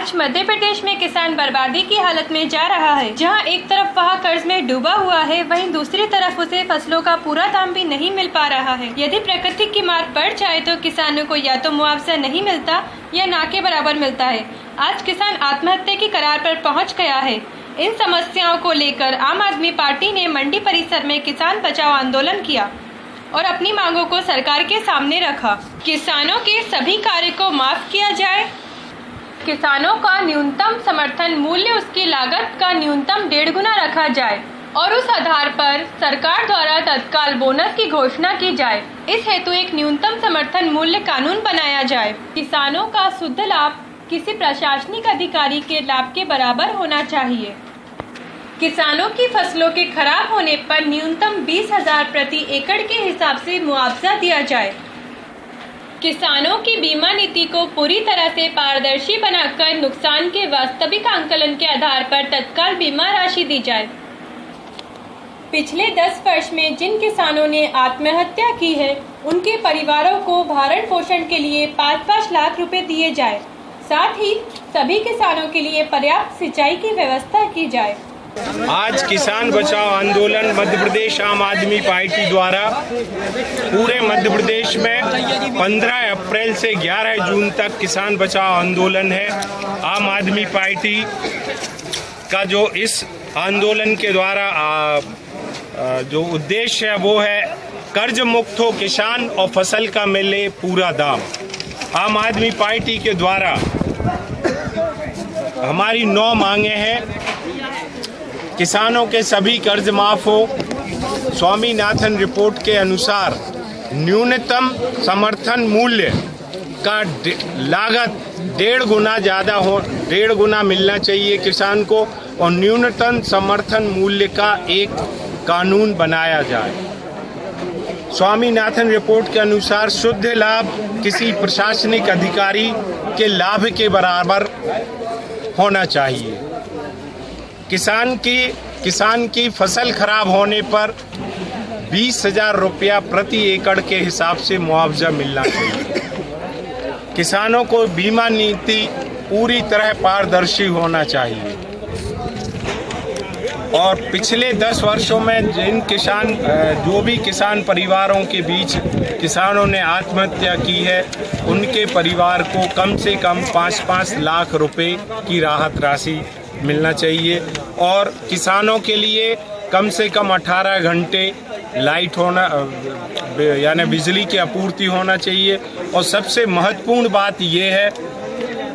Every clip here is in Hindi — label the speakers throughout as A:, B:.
A: आज मध्य प्रदेश में किसान बर्बादी की हालत में जा रहा है। जहां एक तरफ वह कर्ज में डूबा हुआ है, वहीं दूसरी तरफ उसे फसलों का पूरा दाम भी नहीं मिल पा रहा है। यदि प्रकृति की मार पड़ जाए तो किसानों को या तो मुआवजा नहीं मिलता या ना के बराबर मिलता है। आज किसान आत्महत्या की कगार पर पहुंच गया है। इन समस्याओं को लेकर आम आदमी पार्टी ने मंडी परिसर में किसान बचाओ आंदोलन किया और अपनी मांगों को सरकार के सामने रखा। किसानों के सभी कार्य को माफ किया जाए, किसानों का न्यूनतम समर्थन मूल्य उसकी लागत का न्यूनतम 1.5 गुना रखा जाए और उस आधार पर सरकार द्वारा तत्काल बोनस की घोषणा की जाए। इस हेतु एक न्यूनतम समर्थन मूल्य कानून बनाया जाए। किसानों का शुद्ध लाभ किसी प्रशासनिक अधिकारी के लाभ के बराबर होना चाहिए। किसानों की फसलों के खराब होने पर न्यूनतम 20,000 प्रति एकड़ के हिसाब से मुआवजा दिया जाए। किसानों की बीमा नीति को पूरी तरह से पारदर्शी बनाकर नुकसान के वास्तविक आंकलन के आधार पर तत्काल बीमा राशि दी जाए। पिछले 10 वर्ष में जिन किसानों ने आत्महत्या की है, उनके परिवारों को भरण पोषण के लिए 5-5 लाख रुपए दिए जाए। साथ ही सभी किसानों के लिए पर्याप्त सिंचाई की व्यवस्था की जाए।
B: आज किसान बचाओ आंदोलन मध्य प्रदेश आम आदमी पार्टी द्वारा पूरे मध्य प्रदेश में 15 अप्रैल से 11 जून तक किसान बचाओ आंदोलन है। आम आदमी पार्टी का जो इस आंदोलन के द्वारा जो उद्देश्य है वो है कर्ज मुक्त हो किसान और फसल का मिले पूरा दाम। आम आदमी पार्टी के द्वारा हमारी 9 मांगे हैं। किसानों के सभी कर्ज माफ हो, स्वामीनाथन रिपोर्ट के अनुसार न्यूनतम समर्थन मूल्य का लागत 1.5 गुना ज़्यादा हो, 1.5 गुना मिलना चाहिए किसान को और न्यूनतम समर्थन मूल्य का एक कानून बनाया जाए। स्वामीनाथन रिपोर्ट के अनुसार शुद्ध लाभ किसी प्रशासनिक अधिकारी के लाभ के बराबर होना चाहिए। किसान की फसल खराब होने पर 20,000 रुपया प्रति एकड़ के हिसाब से मुआवजा मिलना चाहिए। किसानों को बीमा नीति पूरी तरह पारदर्शी होना चाहिए और पिछले 10 वर्षों में जो भी किसान परिवारों के बीच किसानों ने आत्महत्या की है, उनके परिवार को कम से कम 5-5 लाख रुपए की राहत राशि मिलना चाहिए और किसानों के लिए कम से कम 18 घंटे लाइट होना यानी बिजली की आपूर्ति होना चाहिए। और सबसे महत्वपूर्ण बात यह है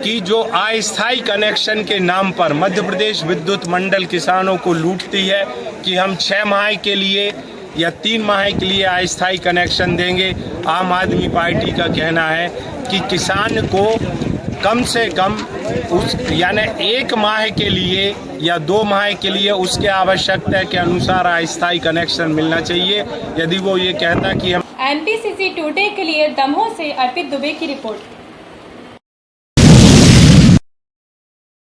B: कि जो अस्थायी कनेक्शन के नाम पर मध्य प्रदेश विद्युत मंडल किसानों को लूटती है कि हम 6 माह के लिए या 3 माह के लिए अस्थायी कनेक्शन देंगे। आम आदमी पार्टी का कहना है कि किसान को कम से कम यानी 1 माह के लिए या 2 माह के लिए उसके आवश्यकता के अनुसार अस्थायी कनेक्शन मिलना चाहिए। यदि वो ये कहता कि हम
A: NPCC टुडे के लिए दमोह से अर्पित दुबे की रिपोर्ट।